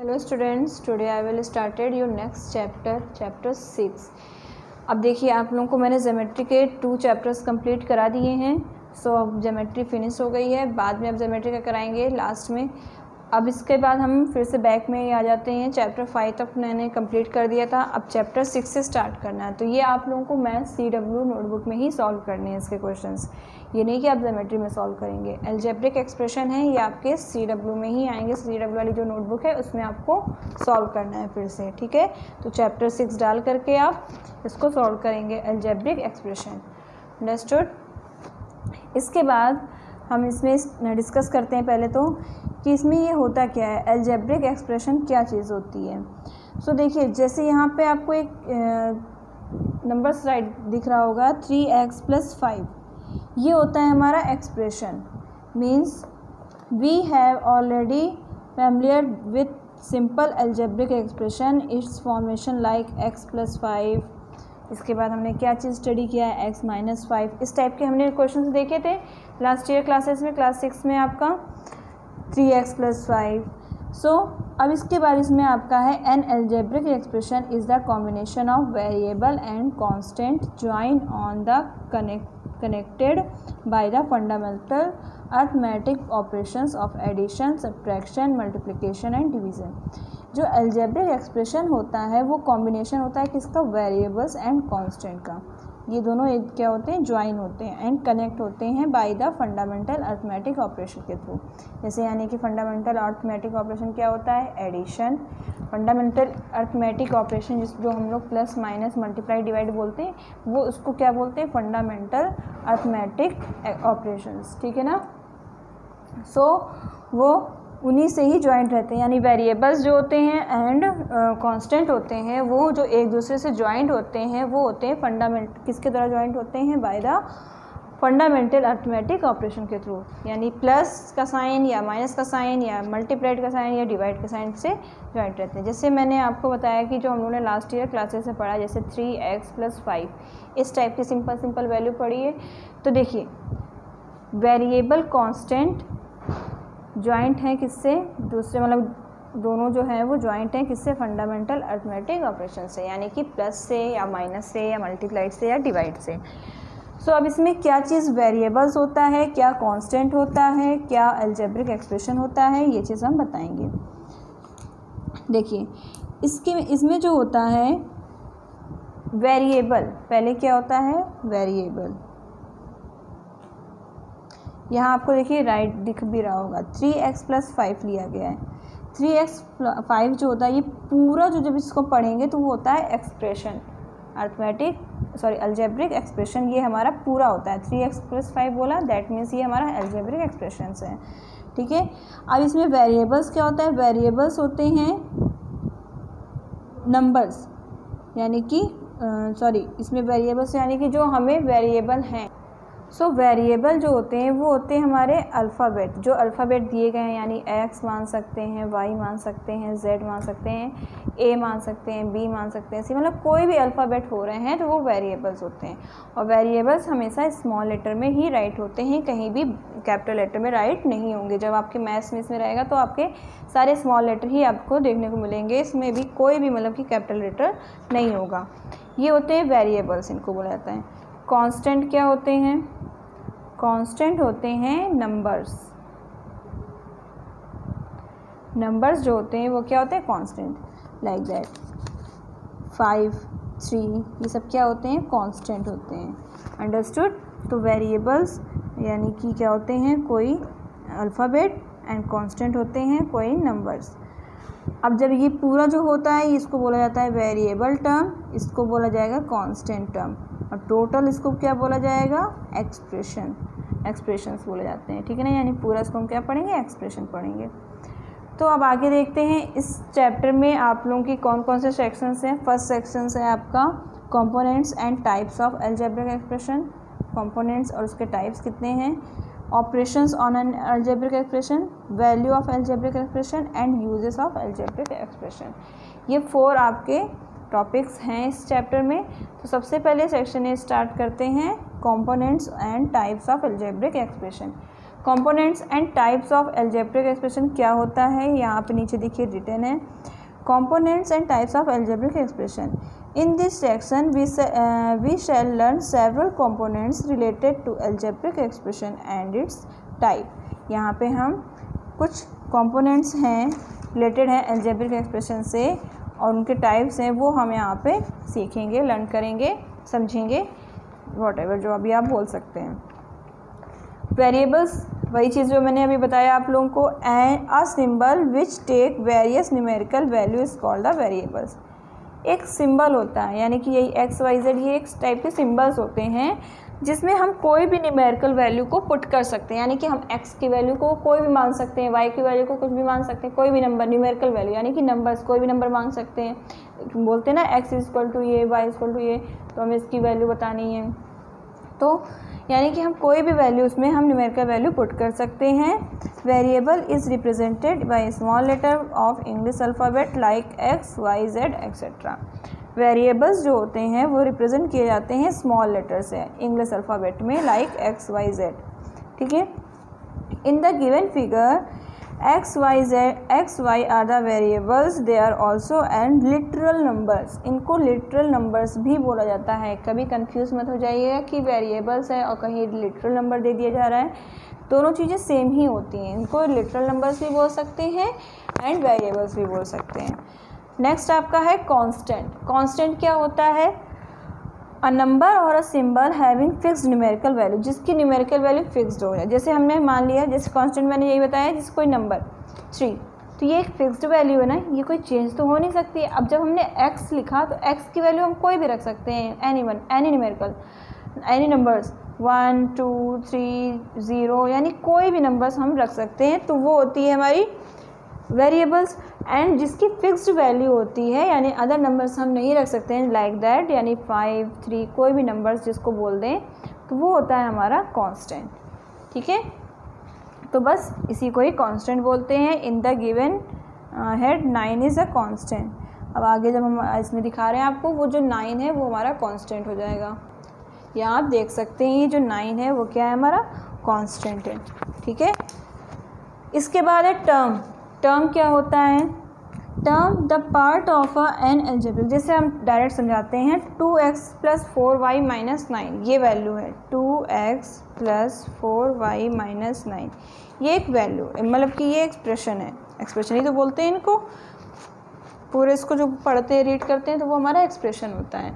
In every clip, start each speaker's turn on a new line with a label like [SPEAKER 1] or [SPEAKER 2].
[SPEAKER 1] Hello students, today I will started your next chapter 6। अब देखिए आप लोगों को मैंने ज्योमेट्री के 2 चैप्टर्स कंप्लीट करा दिए हैं। सो अब ज्योमेट्री फिनिश हो गई है, बाद में अब ज्योमेट्री का कराएंगे लास्ट में। अब इसके बाद हम फिर से बैक में ही आ जाते हैं। चैप्टर 5 तक मैंने कंप्लीट कर दिया था, अब चैप्टर 6 से स्टार्ट करना है। तो ये आप लोगों को मैथ्स CW नोटबुक में ही सॉल्व करने हैं इसके क्वेश्चंस, ये नहीं कि आप ज्योमेट्री में सॉल्व करेंगे। अलजेब्रिक एक्सप्रेशन है, ये आपके CW में ही आएंगे। CW वाली जो नोटबुक है उसमें आपको सॉल्व करना है फिर से, ठीक है। तो चैप्टर 6 डाल करके आप इसको सॉल्व करेंगे, अलजेब्रिक एक्सप्रेशन। अंडरस्टूड। इसके बाद हम इसमें डिस्कस करते हैं पहले तो कि इसमें ये होता क्या है, अलजेब्रिक एक्सप्रेशन क्या चीज़ होती है। सो देखिए, जैसे यहाँ पे आपको एक नंबर स्लाइड दिख रहा होगा 3x + 5, ये होता है हमारा expression. Means we have already familiar with simple algebraic expression, it's formation like x + 5। इसके बाद हमने क्या चीज़ स्टडी किया है, x - 5। इस टाइप के हमने क्वेश्चंस देखे थे लास्ट ईयर क्लासेस में, क्लास 6 में आपका 3x + 5। सो अब इसके बाद इसमें आपका है N algebraic expression is the combination of variable and constant join on the connected by the fundamental arithmetic operations of addition, subtraction, multiplication and division। जो अलजेब्रिक एक्सप्रेशन होता है वो कॉम्बिनेशन होता है किसका, वेरिएबल्स एंड कांस्टेंट का। ये दोनों एक क्या होते हैं, ज्वाइन होते हैं एंड कनेक्ट होते हैं by the fundamental arithmetic operation के थ्रू। जैसे यानी कि फंडामेंटल अर्थमेटिक ऑपरेशन क्या होता है, एडिशन। फंडामेंटल अर्थमेटिक ऑपरेशन जो हम लोग प्लस माइनस मल्टीप्लाई डिवाइड बोलते हैं, वो उसको क्या बोलते हैं, फंडामेंटल अर्थमेटिक ऑपरेशंस, ठीक है ना। सो वो उन्हीं से ही ज्वाइंट रहते हैं, यानी वेरिएबल्स जो होते हैं एंड कांस्टेंट होते हैं, वो जो एक दूसरे से ज्वाइंट होते हैं वो होते हैं फंडामेंट, किसके द्वारा ज्वाइंट होते हैं, by the fundamental arithmetic operation के थ्रू। यानी प्लस का साइन या माइनस का साइन या मल्टीप्लाइड का साइन या डिवाइड का साइन से ज्वाइंट रहते हैं। जैसे मैंने आपको बताया कि जो हम लोगों ने लास्ट ईयर क्लासेस से पढ़ा, जैसे 3x + 5, इस टाइप की सिंपल वैल्यू पढ़ी है। तो देखिए, वेरिएबल कांस्टेंट ज्वाइंट है किससे, दूसरे मतलब दोनों जो है वो ज्वाइंट हैं किससे, फंडामेंटल अर्थमेटिक ऑपरेशन से, यानी कि प्लस से या माइनस से या मल्टीप्लाइड से या डिवाइड से। सो अब इसमें क्या चीज़ वेरिएबल्स होता है, क्या कांस्टेंट होता है, क्या अलजेब्रिक एक्सप्रेशन होता है, ये चीज़ हम बताएंगे। देखिए इसमें जो होता है वेरिएबल, पहले क्या होता है, वेरिएबल। यहाँ आपको देखिए राइट दिख भी रहा होगा, 3x + 5 लिया गया है। 3x + 5 जो होता है ये पूरा जो जब इसको पढ़ेंगे तो वो होता है एक्सप्रेशन, अलजेब्रिक एक्सप्रेशन, ये हमारा पूरा होता है। 3x + 5 बोला, दैट मीन्स ये हमारा अलजेब्रिक एक्सप्रेशन है, ठीक है। अब इसमें वेरिएबल्स क्या होता है, वेरिएबल्स होते हैं नंबर्स, यानी कि इसमें वेरिएबल्स यानी कि जो हमें वेरिएबल हैं। सो वेरिएबल जो होते हैं वो होते हैं हमारे अल्फ़ाबेट, जो अल्फ़ाबेट दिए गए हैं, यानी x मान सकते हैं, y मान सकते हैं, z मान सकते हैं, a मान सकते हैं, b मान सकते हैं, मतलब कोई भी अल्फ़ाबेट हो रहे हैं तो वो वेरिएबल्स होते हैं। और वेरिएबल्स हमेशा स्मॉल लेटर में ही राइट होते हैं, कहीं भी कैपिटल लेटर में राइट नहीं होंगे। जब आपके मैथ्स में इसमें रहेगा तो आपके सारे स्मॉल लेटर ही आपको देखने को मिलेंगे, इसमें भी कोई भी मतलब कि कैपिटल लेटर नहीं होगा। ये होते हैं वेरिएबल्स, इनको बोला जाता है। कांस्टेंट क्या होते हैं, कांस्टेंट होते हैं नंबर्स। नंबर्स जो होते हैं वो क्या होते हैं, कांस्टेंट, लाइक दैट 5, 3, ये सब क्या होते हैं, कांस्टेंट होते हैं। अंडरस्टूड। तो वेरिएबल्स यानी कि क्या होते हैं, कोई अल्फ़ाबेट, एंड कांस्टेंट होते हैं कोई नंबर्स। अब जब ये पूरा जो होता है इसको बोला जाता है वेरिएबल टर्म, इसको बोला जाएगा कांस्टेंट टर्म, और टोटल इसको क्या बोला जाएगा, एक्सप्रेशंस बोले जाते हैं, ठीक है ना। यानी पूरा इसको हम क्या पढ़ेंगे, एक्सप्रेशन पढ़ेंगे। तो अब आगे देखते हैं इस चैप्टर में आप लोगों की कौन कौन से सेक्शंस हैं। फर्स्ट सेक्शंस है आपका components and types of algebraic expression. Components और उसके टाइप्स कितने हैं, operations on an algebraic expression, value of algebraic expression and uses of algebraic expression. ये 4 आपके टॉपिक्स हैं इस चैप्टर में। तो सबसे पहले सेक्शन स्टार्ट करते हैं components and types of algebraic expression. Components and types of algebraic expression क्या होता है, यहाँ पे नीचे देखिए रिटन है components and types of algebraic expression. In this section we shall learn several components related to algebraic expression and its type. यहाँ पे हम कुछ कंपोनेंट्स हैं रिलेटेड हैं अलजेब्रिक एक्सप्रेशन से और उनके टाइप्स हैं वो हम यहाँ पे सीखेंगे, लर्न करेंगे, समझेंगे, वॉटेवर जो अभी आप बोल सकते हैं। वेरिएबल्स वही चीज़ जो मैंने अभी बताया आप लोगों को, a symbol which take various numerical value is called the variables. एक सिंबल होता है यानी कि यही एक्स वाई जेड, ये एक टाइप के सिंबल्स होते हैं जिसमें हम कोई भी न्यूमेरिकल वैल्यू को पुट कर सकते हैं, यानी कि हम एक्स की वैल्यू को कोई भी मान सकते हैं, वाई की वैल्यू को कुछ भी मान सकते हैं, कोई भी नंबर न्यूमेरिकल वैल्यू यानी कि नंबर्स कोई भी नंबर मान सकते हैं। बोलते हैं ना एक्स इज इक्वल टू ये, वाई इज इक्वल टू ये, तो हमें इसकी वैल्यू बतानी है, तो यानी कि हम कोई भी वैल्यू उसमें हम न्यूमेरिकल वैल्यू पुट कर सकते हैं। Variable is represented by small letter of English alphabet like x y z etcetera. Variables जो होते हैं वो रिप्रेजेंट किए जाते हैं स्मॉल लेटर से इंग्लिश अल्फ़ाबेट में, लाइक एक्स वाई जेड। ठीक है, in the given figure x y are the variables, they are also and literal numbers. इनको लिटरल नंबर्स भी बोला जाता है। कभी कंफ्यूज मत हो जाइएगा कि वेरिएबल्स है और कहीं लिटरल नंबर दे दिया जा रहा है, दोनों चीज़ें सेम ही होती हैं। इनको लिटरल नंबर्स भी बोल सकते हैं एंड वेरिएबल्स भी बोल सकते हैं। नेक्स्ट आपका है कांस्टेंट। कांस्टेंट क्या होता है? अ नंबर और a symbol having fixed numerical value, जिसकी न्यूमेरिकल वैल्यू फिक्स्ड हो जाए। जैसे हमने मान लिया, जैसे कांस्टेंट मैंने यही बताया, जैसे कोई नंबर 3, तो ये एक फिक्स्ड वैल्यू है ना, ये कोई चेंज तो हो नहीं सकती। अब जब हमने x लिखा तो x की वैल्यू हम कोई भी रख सकते हैं, एनी न्यूमेरिकल, एनी नंबर्स 1 2 3 0, यानी कोई भी नंबर्स हम रख सकते हैं, तो वो होती है हमारी वेरिएबल्स। एंड जिसकी फिक्स्ड वैल्यू होती है यानी अदर नंबर्स हम नहीं रख सकते हैं, लाइक दैट, यानी 5 3 कोई भी नंबर्स जिसको बोल दें, तो वो होता है हमारा कांस्टेंट। ठीक है, तो बस इसी को ही कांस्टेंट बोलते हैं। इन the given head 9 is a constant. अब आगे जब हम इसमें दिखा रहे हैं आपको, वो जो 9 है वो हमारा कांस्टेंट हो जाएगा। यहाँ आप देख सकते हैं ये जो 9 है वो क्या है, हमारा कांस्टेंट है। ठीक है, इसके बाद है टर्म। टर्म क्या होता है? Term the part of an algebraic, जैसे हम डायरेक्ट समझाते हैं, 2x + 4y - 9 ये वैल्यू है, 2x + 4y - 9 ये एक वैल्यू, मतलब कि ये एक्सप्रेशन है। एक्सप्रेशन ही तो बोलते हैं इनको, पूरे इसको जो पढ़ते हैं रीड करते हैं तो वो हमारा एक्सप्रेशन होता है।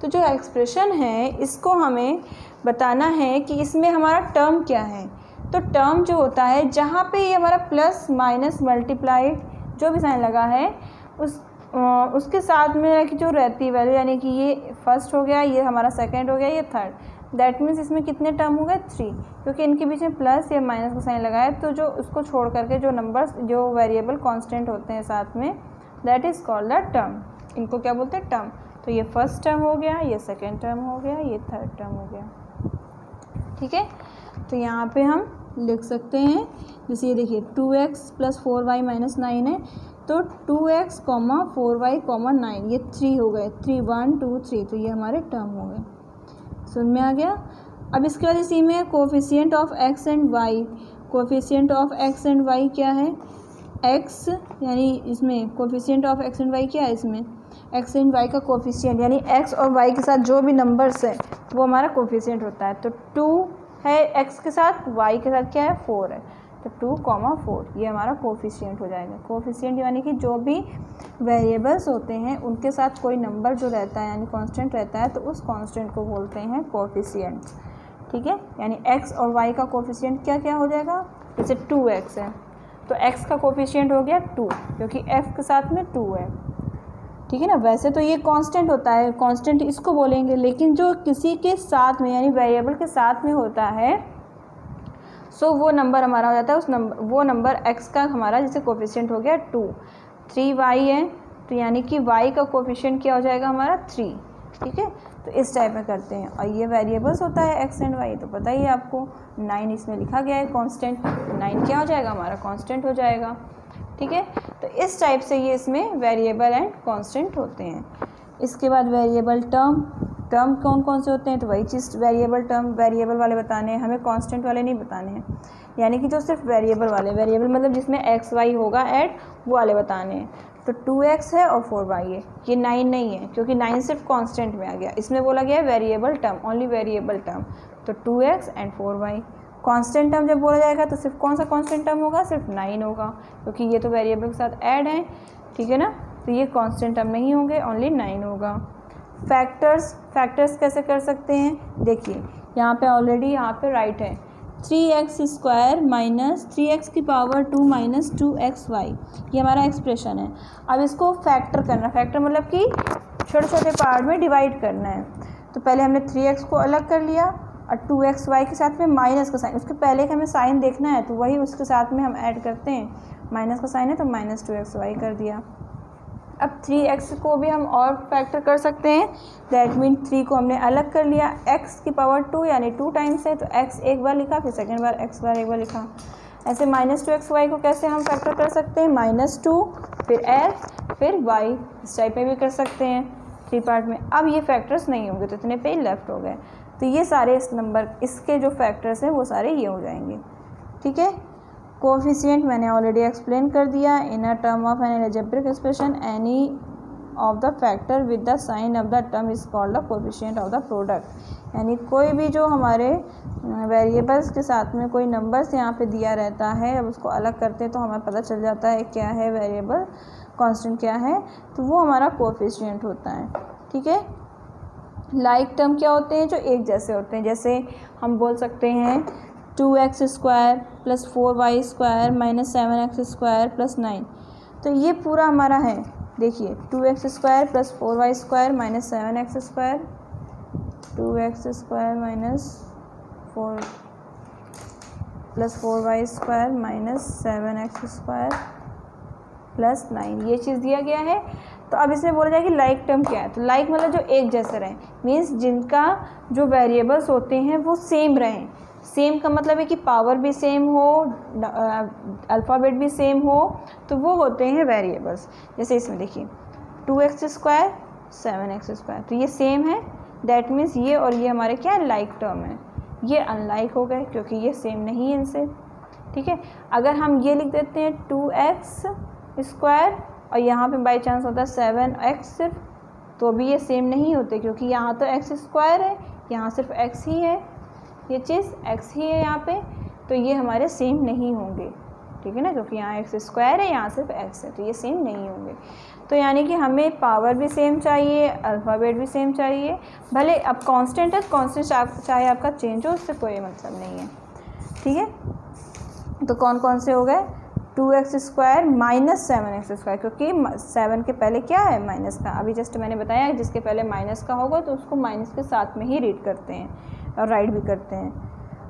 [SPEAKER 1] तो जो एक्सप्रेशन है इसको हमें बताना है कि इसमें हमारा टर्म क्या है। तो टर्म जो होता है, जहाँ पे ये हमारा प्लस माइनस मल्टीप्लाइड जो भी साइन लगा है उसके साथ में कि जो रहती है वैल्यू, यानी कि ये फर्स्ट हो गया, ये हमारा सेकंड हो गया, ये थर्ड, दैट मीन्स इसमें कितने टर्म हो गए? 3, क्योंकि इनके बीच में प्लस या माइनस का साइन लगा है। तो जो उसको छोड़ करके जो नंबर्स जो वेरिएबल कांस्टेंट होते हैं साथ में, that is called the term. इनको क्या बोलते हैं? टर्म। तो ये फर्स्ट टर्म हो गया, ये सेकेंड टर्म हो गया, ये थर्ड टर्म हो गया। ठीक है, तो यहाँ पे हम लिख सकते हैं, जैसे ये देखिए 2x + 4y - 9 है, तो 2x, 4y, 9 ये 3 हो गए, 3 1 2 3, तो ये हमारे टर्म हो गए। समझ में आ गया? अब इसके बाद इसी में coefficient of x and y। Coefficient of x and y क्या है? x, यानी इसमें coefficient of x and y क्या है? इसमें x एंड y का कोफिशिएंट, यानी x और y के साथ जो भी नंबर्स है वो हमारा कोफिशिएंट होता है। तो 2 है x के साथ, y के साथ क्या है? 4 है, तो 2, 4 ये हमारा कोफिशिएंट हो जाएगा। कोफिशिएंट यानी कि जो भी वेरिएबल्स होते हैं उनके साथ कोई नंबर जो रहता है यानी कांस्टेंट रहता है, तो उस कांस्टेंट को बोलते हैं कोफिशिएंट। ठीक है, यानी x और y का कोफिशिएंट क्या क्या हो जाएगा? जैसे 2x है तो x का कोफिशिएंट हो गया 2, क्योंकि f के साथ में 2 है। ठीक है ना, वैसे तो ये कांस्टेंट होता है, कांस्टेंट इसको बोलेंगे, लेकिन जो किसी के साथ में यानी वेरिएबल के साथ में होता है, सो वो नंबर हमारा हो जाता है, उस नंबर वो नंबर x का हमारा जैसे कोफिशिएंट हो गया 2। 3y है, तो यानी कि y का कोफिशिएंट क्या हो जाएगा? हमारा 3। ठीक है, तो इस टाइप में करते हैं। और ये वेरिएबल्स होता है x एंड y, तो पता ही है आपको, 9 इसमें लिखा गया है कांस्टेंट, 9 क्या हो जाएगा? हमारा कांस्टेंट हो जाएगा। ठीक है, तो इस टाइप से ये इसमें वेरिएबल एंड कांस्टेंट होते हैं। इसके बाद वेरिएबल टर्म। टर्म कौन कौन से होते हैं? तो वही चीज़, वेरिएबल टर्म वेरिएबल वाले बताने हैं हमें, कांस्टेंट वाले नहीं बताने हैं। यानी कि जो सिर्फ वेरिएबल वाले, वेरिएबल मतलब जिसमें एक्स वाई होगा ऐड, वो वाले बताने हैं। तो 2x है और 4y है, ये 9 नहीं है क्योंकि 9 सिर्फ कांस्टेंट में आ गया, इसमें बोला गया है variable term, only variable term. तो 2x and 4y constant term जब बोला जाएगा तो सिर्फ कौन सा कांस्टेंट टर्म होगा, सिर्फ 9 होगा, क्योंकि ये तो वेरिएबल के साथ ऐड है, ठीक है ना। तो ये कांस्टेंट टर्म नहीं होंगे, ओनली 9 होगा। फैक्टर्स कैसे कर सकते हैं, देखिए यहाँ पे ऑलरेडी यहाँ पे राइट है 3x² माइनस 3x की पावर 2 माइनस 2xy, ये हमारा एक्सप्रेशन है। अब इसको फैक्टर करना, फैक्टर मतलब कि छोटे छोटे पार्ट में डिवाइड करना है। तो पहले हमने 3x को अलग कर लिया और 2xy के साथ में माइनस का साइन, उसके पहले का हमें साइन देखना है तो वही उसके साथ में हम ऐड करते हैं, माइनस का साइन है तो माइनस 2xy कर दिया। अब 3x को भी हम और फैक्टर कर सकते हैं, दैट मीन 3 को हमने अलग कर लिया, x की पावर 2 यानी 2 टाइम्स है तो x एक बार लिखा, फिर सेकेंड बार x बार एक बार लिखा। ऐसे माइनस 2xy को कैसे हम फैक्टर कर सकते हैं, -2 फिर x फिर y, इस टाइप में भी कर सकते हैं 3 पार्ट में। अब ये फैक्टर्स नहीं होंगे तो इतने पे लेफ्ट हो गए, तो ये सारे इस नंबर इसके जो फैक्टर्स हैं वो सारे ये हो जाएंगे, ठीक है। कोफिशिएंट मैंने ऑलरेडी एक्सप्लेन कर दिया, in a term of an algebraic expression any of the factor with the sign of the term is called the coefficient of the product. यानी कोई भी जो हमारे वेरिएबल्स के साथ में कोई नंबर्स यहाँ पे दिया रहता है, अब उसको अलग करते हैं तो हमें पता चल जाता है क्या है वेरिएबल, कांस्टेंट क्या है, तो वो हमारा कोफिशिएंट होता है, ठीक है। लाइक टर्म क्या होते हैं, जो एक जैसे होते हैं, जैसे हम बोल सकते हैं 2x² plus 4y² minus 7x² plus 9, तो ये पूरा हमारा है, देखिए 2x² plus 4y² minus 7x², 2x² minus 4 plus 4y² minus 7x² plus 9, ये चीज़ दिया गया है। तो अब इसमें बोला जाए कि लाइक टर्म क्या है, तो लाइक मतलब जो एक जैसे रहें, मीन्स जिनका जो वेरिएबल्स होते हैं वो सेम रहें। सेम का मतलब है कि पावर भी सेम हो, अल्फ़ाबेट भी सेम हो, तो वो होते हैं वेरिएबल्स। जैसे इसमें देखिए 2x² 7x², तो ये सेम है, दैट मीन्स ये और ये हमारे क्या है, लाइक टर्म है। ये अनलाइक हो गए क्योंकि ये सेम नहीं है इनसे, ठीक है। अगर हम ये लिख देते हैं 2x² और यहाँ पे बाई चांस होता है 7x सिर्फ, तो भी ये सेम नहीं होते क्योंकि यहाँ तो x² है, यहाँ सिर्फ x ही है, ये चीज़ x ही है यहाँ पे, तो ये हमारे सेम नहीं होंगे, ठीक है ना, क्योंकि यहाँ x² है, यहाँ सिर्फ x है, तो ये सेम नहीं होंगे। तो यानी कि हमें पावर भी सेम चाहिए, अल्फ़ाबेट भी सेम चाहिए, भले अब कांस्टेंट है, कांस्टेंट चाहे आपका चेंज हो, उससे कोई मतलब नहीं है, ठीक है। तो कौन कौन से हो गए, 2x² माइनस 7x², क्योंकि 7 के पहले क्या है, माइनस का, अभी जस्ट मैंने बताया जिसके पहले माइनस का होगा तो उसको माइनस के साथ में ही रीड करते हैं और राइट भी करते हैं।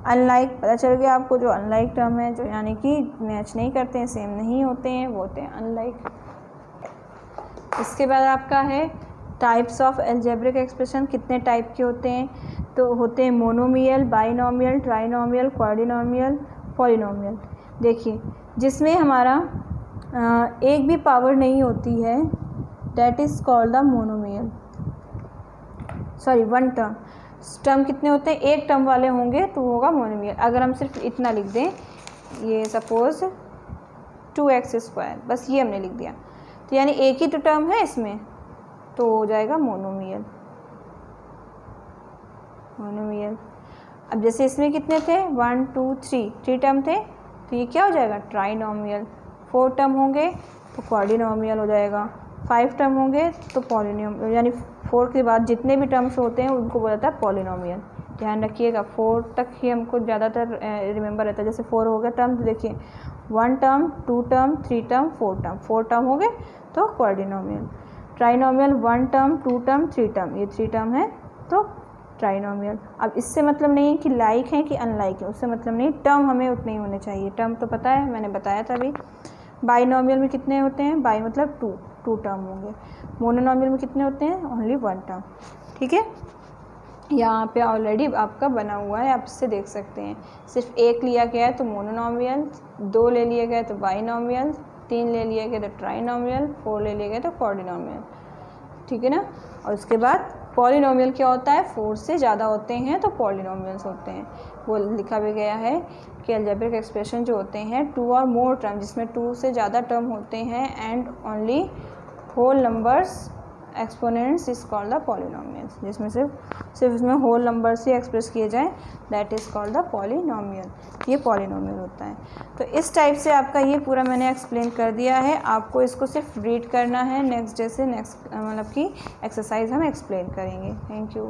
[SPEAKER 1] अनलाइक पता चल गया आपको, जो अनलाइक टर्म है, जो यानी कि मैच नहीं करते हैं, सेम नहीं होते हैं, वो होते हैं अनलाइक। इसके बाद आपका है टाइप्स ऑफ अलजेब्रिक एक्सप्रेशन, कितने टाइप के होते हैं, तो होते हैं मोनोमियल, बाइनोमियल, ट्राइनोमियल, क्वाड्रिनोमियल, पॉलिनोमियल। देखिए जिसमें हमारा एक भी पावर नहीं होती है, that is called the monomial, sorry one term कितने होते हैं, एक टर्म वाले होंगे तो होगा मोनोमियल। अगर हम सिर्फ इतना लिख दें, ये सपोज 2x², बस ये हमने लिख दिया, तो यानी एक ही तो टर्म है इसमें, तो हो जाएगा मोनोमियल। अब जैसे इसमें कितने थे, 1 2 3 टर्म थे, तो ये क्या हो जाएगा, ट्राइनोमियल। 4 टर्म होंगे तो क्वाड्रिनोमियल हो जाएगा, 5 टर्म होंगे तो पॉलिनोमियल, यानी 4 के बाद जितने भी टर्म्स होते हैं उनको बोला जाता है पॉलिनोमियल। ध्यान रखिएगा, 4 तक ही हमको ज़्यादातर रिमेंबर रहता है। जैसे 4 हो गया टर्म, तो देखिए 1 टर्म, 2 टर्म, 3 टर्म, 4 टर्म हो गए तो क्वाड्रिनोमियल। ट्राइनोमियल 1 टर्म, 2 टर्म, 3 टर्म, ये 3 टर्म है तो ट्राइनोमियल। अब इससे मतलब नहीं है कि लाइक है कि अनलाइक है, उससे मतलब नहीं, टर्म हमें उतने ही होने चाहिए। टर्म तो पता है, मैंने बताया था अभी। बाइनोमियल में कितने होते हैं, बाई मतलब 2 टर्म होंगे। मोनोनोमियल में कितने होते हैं, ओनली 1 टर्म, ठीक है। यहाँ पे ऑलरेडी आपका बना हुआ है, आप इससे देख सकते हैं। सिर्फ एक लिया गया है तो मोनोनोमियल, 2 ले लिया गया तो बाइनोमियल, 3 ले लिया गया तो ट्राइनोमियल, 4 ले लिया गया तो क्वाड्रिनोमियल, ठीक है ना। और उसके बाद पॉलिनोमियल क्या होता है, 4 से ज़्यादा होते हैं तो पॉलिनोमियल्स होते हैं। वो लिखा भी गया है कि अलजेब्रिक एक्सप्रेशन जो होते हैं 2 और मोर टर्म, जिसमें 2 से ज़्यादा टर्म होते हैं and only whole numbers exponents is called the polynomials, जिसमें सिर्फ इसमें होल नंबर से एक्सप्रेस किए जाए, that is called the polynomial. ये पॉलिनोमियल होता है। तो इस टाइप से आपका ये पूरा मैंने एक्सप्लेन कर दिया है। आपको इसको सिर्फ रीड करना है, नेक्स्ट डे से नेक्स्ट मतलब कि एक्सरसाइज हम एक्सप्लेन करेंगे। Thank you.